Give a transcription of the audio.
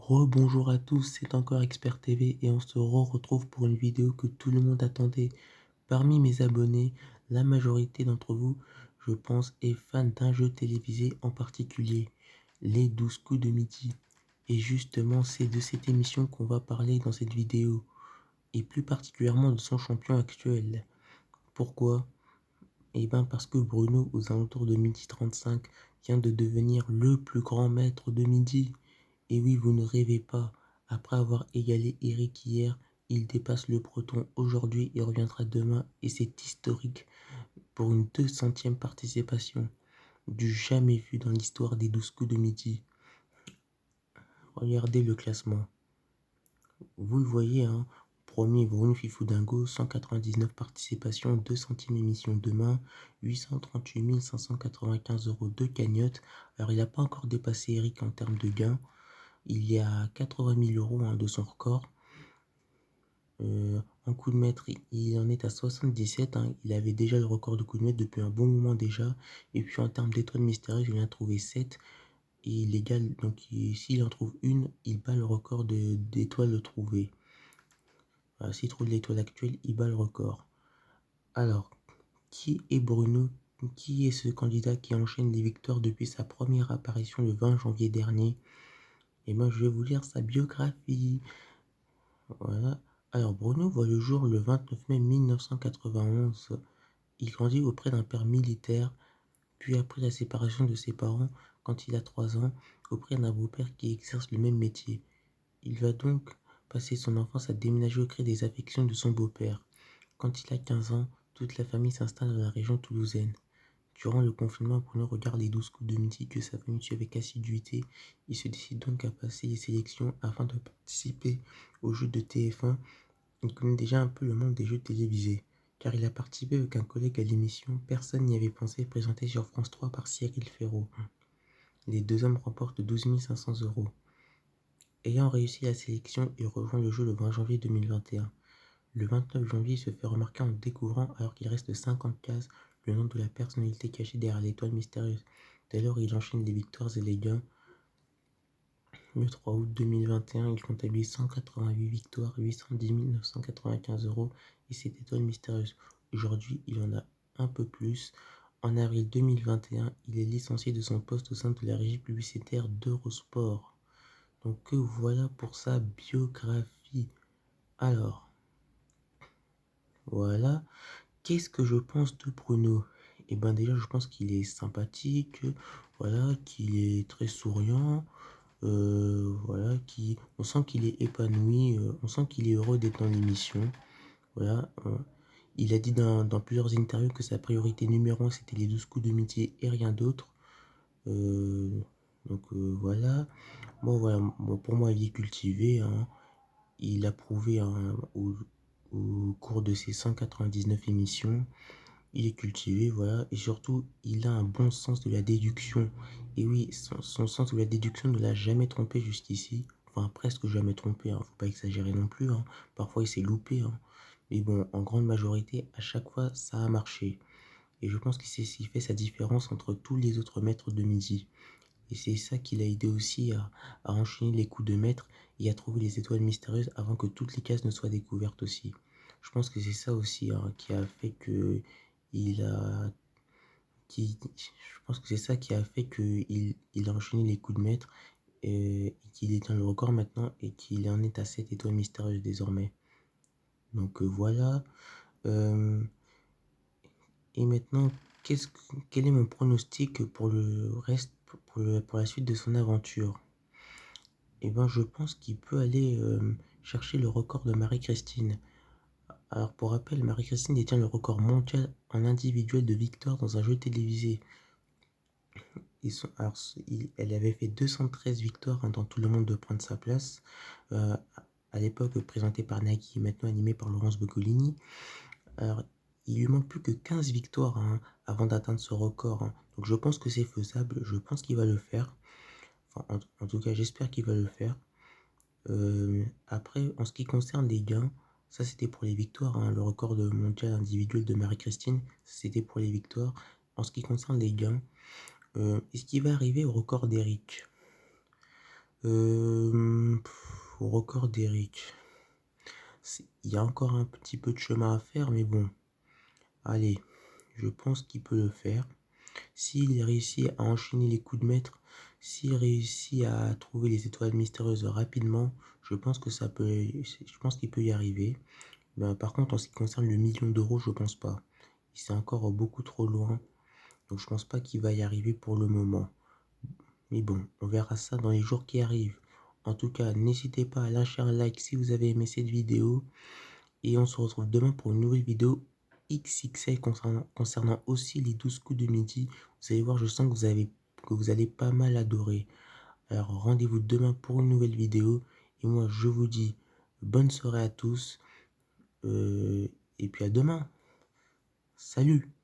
Rebonjour à tous, c'est encore Expert TV et on se retrouve pour une vidéo que tout le monde attendait. Parmi mes abonnés, la majorité d'entre vous, je pense, est fan d'un jeu télévisé en particulier, les 12 coups de midi. Et justement, c'est de cette émission qu'on va parler dans cette vidéo, et plus particulièrement de son champion actuel. Pourquoi? Eh bien parce que Bruno, aux alentours de 12h35, vient de devenir le plus grand maître de midi. Et oui, vous ne rêvez pas, après avoir égalé Eric hier, il dépasse le Breton aujourd'hui et reviendra demain et c'est historique pour une 200e participation, du jamais vu dans l'histoire des 12 coups de midi. Regardez le classement. Vous le voyez, hein, premier Bruno Fifou-Dingo, 199 participations, 200e émission demain, 838 595 € de cagnotte. Alors il n'a pas encore dépassé Eric en termes de gains. Il y a 80 000 € de son record. En coup de maître, il en est à 77. Il avait déjà le record de coup de maître depuis un bon moment déjà. Et puis en termes d'étoiles mystérieuses, il en a trouvé 7. Et il égale, donc s'il en trouve une, il bat le record d'étoiles trouvées. Voilà, s'il trouve l'étoile actuelle, il bat le record. Alors, qui est Bruno? Qui est ce candidat qui enchaîne les victoires depuis sa première apparition le 20 janvier dernier? Et moi, je vais vous lire sa biographie. Voilà. Alors, Bruno voit le jour le 29 mai 1991. Il grandit auprès d'un père militaire, puis après la séparation de ses parents, quand il a 3 ans, auprès d'un beau-père qui exerce le même métier. Il va donc passer son enfance à déménager au gré des affections de son beau-père. Quand il a 15 ans, toute la famille s'installe dans la région toulousaine. Durant le confinement, Bruno regarde les 12 coups de midi que sa famille suit avec assiduité. Il se décide donc à passer les sélections afin de participer aux jeux de TF1. Il connaît déjà un peu le monde des jeux télévisés, car il a participé avec un collègue à l'émission Personne n'y avait pensé, présentée sur France 3 par Cyril Ferraud. Les deux hommes remportent 12 500 €. Ayant réussi la sélection, il rejoint le jeu le 20 janvier 2021. Le 29 janvier, il se fait remarquer en découvrant, alors qu'il reste 50 cases, le nom de la personnalité cachée derrière l'étoile mystérieuse. Dès lors, il enchaîne les victoires et les gains. Le 3 août 2021, il comptabilise 188 victoires, 810 995 € et cette étoile mystérieuse. Aujourd'hui, il en a un peu plus. En avril 2021, il est licencié de son poste au sein de la régie publicitaire d'Eurosport. Donc voilà pour sa biographie. Alors, voilà. Qu'est-ce que je pense de Bruno? Eh ben déjà, je pense qu'il est sympathique, voilà, qu'il est très souriant, voilà, on sent qu'il est épanoui, on sent qu'il est heureux d'être dans l'émission. Voilà, il a dit dans plusieurs interviews que sa priorité numéro 1 c'était les 12 coups de métier et rien d'autre. Euh, voilà. Bon voilà, bon, pour moi il est cultivé, hein. Il a prouvé hein, au cours de ses 199 émissions. Il est cultivé, voilà, et surtout, il a un bon sens de la déduction. Et oui, son sens de la déduction ne l'a jamais trompé jusqu'ici. Enfin, presque jamais trompé, hein. Faut pas exagérer non plus, hein. Parfois, il s'est loupé, hein. Mais bon, en grande majorité, à chaque fois, ça a marché. Et je pense que c'est ce qui fait sa différence entre tous les autres maîtres de midi. Et c'est ça qui l'a aidé aussi à enchaîner les coups de maître et à trouver les étoiles mystérieuses avant que toutes les cases ne soient découvertes aussi. Je pense que c'est ça aussi hein, qui a fait que il a je pense que c'est ça qui a fait qu'il a enchaîné les coups de maître et qu'il détient le record maintenant et qu'il en est à 7 étoiles mystérieuses désormais. Donc voilà. Euh, et maintenant, quel est mon pronostic pour le reste, pour la suite de son aventure? Eh ben, je pense qu'il peut aller chercher le record de Marie-Christine. Alors, pour rappel, Marie-Christine détient le record mondial en individuel de victoire dans un jeu télévisé. Alors, elle avait fait 213 victoires hein, dans Tout le monde de prendre sa place, euh, à l'époque présentée par Nagui, maintenant animée par Laurence Boccolini. Alors, il lui manque plus que 15 victoires hein, avant d'atteindre ce record, hein. Donc, je pense que c'est faisable, je pense qu'il va le faire. Enfin, en tout cas, j'espère qu'il va le faire. Après, en ce qui concerne les gains, ça c'était pour les victoires, hein, le record de mondial individuel de Marie-Christine, c'était pour les victoires. En ce qui concerne les gains, est-ce qu'il va arriver au record d'Eric? Au record d'Eric. Il y a encore un petit peu de chemin à faire, mais bon. Allez, je pense qu'il peut le faire. S'il réussit à enchaîner les coups de maître, s'il réussit à trouver les étoiles mystérieuses rapidement, je pense qu'il peut y arriver. Ben, par contre, en ce qui concerne le million d'euros, je pense pas. C'est encore beaucoup trop loin, donc je pense pas qu'il va y arriver pour le moment. Mais bon, on verra ça dans les jours qui arrivent. En tout cas, n'hésitez pas à lâcher un like si vous avez aimé cette vidéo. Et on se retrouve demain pour une nouvelle vidéo XXL concernant aussi les 12 coups de midi. Vous allez voir, je sens que vous allez pas mal adorer. Alors rendez-vous demain pour une nouvelle vidéo. Et moi, je vous dis bonne soirée à tous. Et puis à demain. Salut!